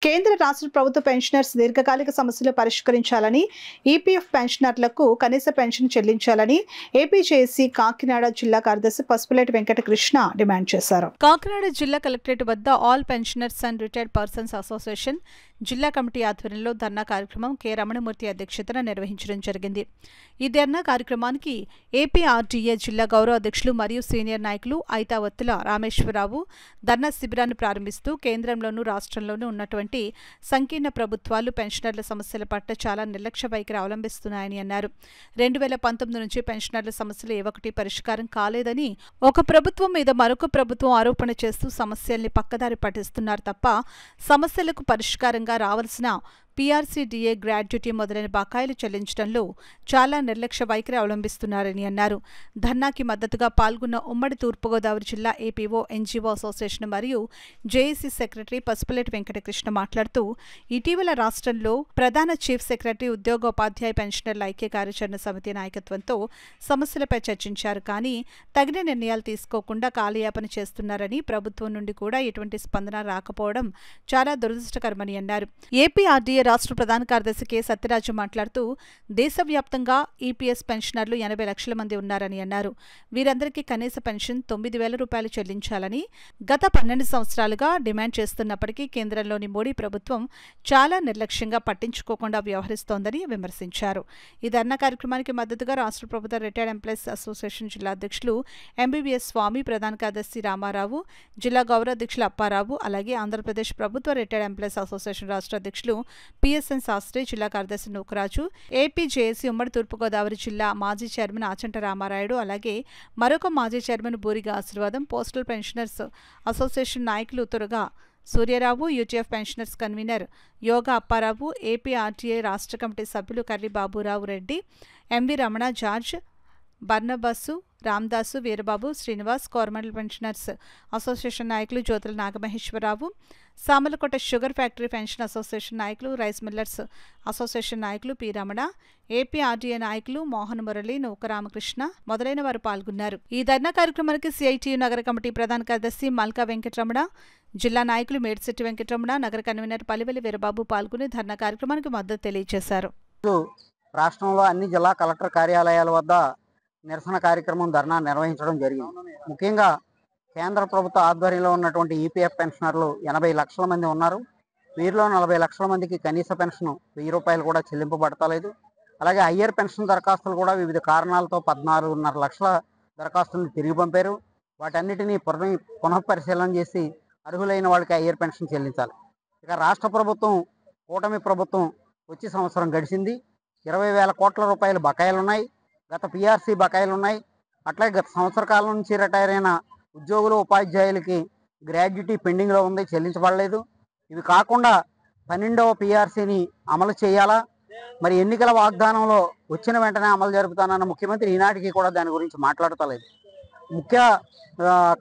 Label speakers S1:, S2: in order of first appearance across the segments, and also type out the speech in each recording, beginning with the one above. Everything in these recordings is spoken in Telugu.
S1: కేంద్ర రాష్ట్ర ప్రభుత్వ పెన్షనర్స్ దీర్ఘకాలిక సమస్యలు పరిష్కరించాలని, ఈపీఎఫ్ పెన్షనర్లకు కనీస పెన్షన్ చెల్లించాలని ఏపీజేఏసీ కాకినాడ జిల్లా కార్యదర్శి పసుపులేటి వెంకటకృష్ణ డిమాండ్ చేశారు. కాకినాడ జిల్లా కలెక్టరేట్ వద్ద all pensioners and retired persons association జిల్లా కమిటీ ఆధ్వర్యంలో ధర్నా కార్యక్రమం కె రమణమూర్తి అధ్యక్షతన నిర్వహించడం జరిగింది. ఈ ధర్నా కార్యక్రమానికి ఏపీఆర్డీఏ జిల్లా గౌరవ అధ్యక్షులు మరియు సీనియర్ నాయకులు ఐతావత్తుల రామేశ్వరరావు ధర్నా శిబిరాన్ని ప్రారంభిస్తూ కేంద్రంలోనూ రాష్ట్రంలోనూ ఉన్నటువంటి సంకీర్ణ ప్రభుత్వాలు పెన్షనర్ల సమస్యల పట్ల చాలా నిర్లక్ష్య వైఖరి అవలంబిస్తున్నాయని అన్నారు. 2019 నుంచి పెన్షనర్ల సమస్యలు ఏ ఒక్కటి పరిష్కారం కాలేదని, ఒక ప్రభుత్వం మీద మరొక ప్రభుత్వం ఆరోపణ చేస్తూ సమస్యల్ని పక్కదారి పట్టిస్తున్నారు తప్ప సమస్యలకు పరిష్కారంగా రావాల్సిన పీఆర్సీడీఏ గ్రాడ్యుటీ మొదలైన బకాయిలు చెల్లించడంలో చాలా నిర్లక్ష్య వైఖరి అవలంబిస్తున్నారని అన్నారు. ధర్నాకి మద్దతుగా పాల్గొన్న ఉమ్మడి తూర్పుగోదావరి జిల్లా ఏపీఓ ఎన్జీఓ అసోసియేషన్ మరియు జేఏసీ సెక్రటరీ పసుపులేటి వెంకటకృష్ణ మాట్లాడుతూ, ఇటీవల రాష్ట్రంలో ప్రధాన చీఫ్ సెక్రటరీ ఉద్యోగోపాధ్యాయ పెన్షనర్ల ఐక్య కార్యాచరణ సమితి నాయకత్వంతో సమస్యలపై చర్చించారు. కానీ తగిన నిర్ణయాలు తీసుకోకుండా కాలయాపన చేస్తున్నారని, ప్రభుత్వం నుండి కూడా ఎటువంటి స్పందన రాకపోవడం చాలా దురదృష్టకరమని అన్నారు. ఏపీఆర్డీఏ రాష్ట్ర ప్రధాన కార్యదర్శి కె సత్యరాజు మాట్లాడుతూ, దేశవ్యాప్తంగా ఈపీఎస్ పెన్షనర్లు 80 లక్షల మంది ఉన్నారని అన్నారు. వీరందరికీ కనీస పెన్షన్ 9,000 రూపాయలు చెల్లించాలని గత 12 సంవత్సరాలుగా డిమాండ్ చేస్తున్నప్పటికీ కేంద్రంలోని మోడీ ప్రభుత్వం చాలా నిర్లక్ష్యంగా పట్టించుకోకుండా వ్యవహరిస్తోందని విమర్శించారు. ఈ ధర్నా కార్యక్రమానికి మద్దతుగా రాష్ట్ర ప్రభుత్వ రిటైర్డ్ ఎంప్లాయీస్ అసోసియేషన్ జిల్లా అధ్యక్షులు ఎంబీబీఎస్ స్వామి, ప్రధాన కార్యదర్శి రామారావు, జిల్లా గౌరవ అధ్యక్షులు అప్పారావు, అలాగే ఆంధ్రప్రదేశ్ ప్రభుత్వ రిటైర్డ్ ఎంప్లాయీస్ అసోసియేషన్ రాష్ట్ర అధ్యక్షులు పిఎస్ఎన్ శాస్త్రి, జిల్లా కార్యదర్శి నూకరాజు, ఏపీజేఏసీ ఉమ్మడి తూర్పుగోదావరి జిల్లా మాజీ చైర్మన్ ఆచంట రామారాయుడు, అలాగే మరొక మాజీ చైర్మన్ బూరిగా ఆశీర్వాదం, పోస్టల్ పెన్షనర్స్ అసోసియేషన్ నాయకులు Turaga Suryarao, UTF pensioners convener Yoga Apparao, APRTA రాష్ట్ర కమిటీ సభ్యులు Karri Baburao Reddy, MV Ramana, George, Barnabas, Ramadasu, Veerababu, Srinivas, Coromandel pensioners association నాయకులు Jyothula Nagamaheswararao, Samalkot sugar factory pension association నాయకులు, రైస్ మిల్లర్స్ అసోసియేషన్ నాయకులు పి రమణ, ఏపీఆర్డీఏ నాయకులు మోహన్ మురళి, నూకరామకృష్ణ మొదలైన వారు పాల్గొన్నారు. ఈ ధర్నా కార్యక్రమానికి సిఐటియు నగర కమిటీ ప్రధాన కార్యదర్శి మల్కా వెంకటరమణ, జిల్లా నాయకులు మేడిశెట్టి వెంకటరమణ, నగర కన్వీనర్ పలివెలి వీరబాబు పాల్గొని ధర్నా కార్యక్రమానికి మద్దతు తెలియజేశారు.
S2: రాష్ట్రంలో అన్ని జిల్లా కలెక్టర్ కార్యాలయాల వద్ద నిరసన కార్యక్రమం ధర్నా నిర్వహించడం జరిగింది. ముఖ్యంగా కేంద్ర ప్రభుత్వ ఆధ్వర్యంలో ఉన్నటువంటి ఈపీఎఫ్ పెన్షనర్లు 80 లక్షల మంది ఉన్నారు. వీరిలో 40 లక్షల మందికి కనీస పెన్షన్ 1000 రూపాయలు కూడా చెల్లింపబడతలేదు. అలాగే హయ్యర్ పెన్షన్ దరఖాస్తులు కూడా వివిధ కారణాలతో 14.5 లక్షల దరఖాస్తులను తిరిగి పంపారు. వాటన్నిటినీ పునఃపరిశీలన చేసి అర్హులైన వాళ్ళకి హయ్యర్ పెన్షన్ చెల్లించాలి. ఇక రాష్ట్ర ప్రభుత్వం, కూటమి ప్రభుత్వం వచ్చి సంవత్సరం గడిచింది. 20,000 కోట్ల రూపాయలు బకాయిలు ఉన్నాయి. గత పీఆర్సీ బకాయిలు ఉన్నాయి. అట్లాగే గత సంవత్సర కాలం నుంచి రిటైర్ అయిన ఉద్యోగులు, ఉపాధ్యాయులకి గ్రాడ్యుటీ పెండింగ్లో ఉంది, చెల్లించబడలేదు. ఇవి కాకుండా 12వ పీఆర్సీని అమలు చేయాలా, మరి ఎన్నికల వాగ్దానంలో వచ్చిన వెంటనే అమలు జరుపుతానన్న ముఖ్యమంత్రి ఈనాటికి కూడా దాని గురించి మాట్లాడతలేదు. ముఖ్య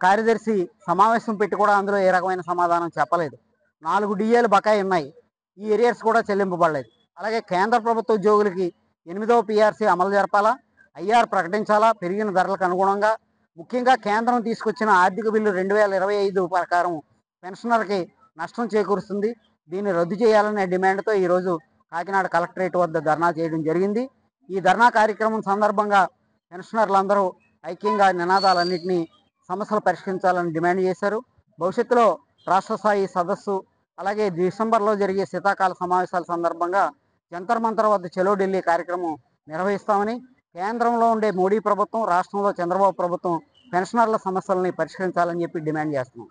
S2: కార్యదర్శి సమావేశం పెట్టి కూడా అందులో ఏ రకమైన సమాధానం చెప్పలేదు. 4 డిఏలు బకాయి ఉన్నాయి. ఈ ఏరియర్స్ కూడా చెల్లింపబడలేదు. అలాగే కేంద్ర ప్రభుత్వ ఉద్యోగులకి 8వ పీఆర్సీ అమలు జరపాలా, ఐఆర్ ప్రకటించాలా పెరిగిన ధరలకు అనుగుణంగా. ముఖ్యంగా కేంద్రం తీసుకొచ్చిన ఆర్థిక బిల్లు 2025 ప్రకారం పెన్షనర్కి నష్టం చేకూరుస్తుంది. దీన్ని రద్దు చేయాలనే డిమాండ్తో ఈరోజు కాకినాడ కలెక్టరేట్ వద్ద ధర్నా చేయడం జరిగింది. ఈ ధర్నా కార్యక్రమం సందర్భంగా పెన్షనర్లందరూ ఐక్యంగా నినాదాలన్నింటినీ సమస్యలు పరిష్కరించాలని డిమాండ్ చేశారు. భవిష్యత్తులో రాష్ట్ర స్థాయి సదస్సు, అలాగే డిసెంబర్లో జరిగే శీతాకాల సమావేశాల సందర్భంగా జంతర్ మంతర్ వద్ద చలో ఢిల్లీ కార్యక్రమం నిర్వహిస్తామని, కేంద్రంలో ఉండే మోడీ ప్రభుత్వం, రాష్ట్రంలో చంద్రబాబు ప్రభుత్వం పెన్షనర్ల సమస్యలని పరిష్కరించాలని చెప్పి డిమాండ్ చేస్తున్నాం.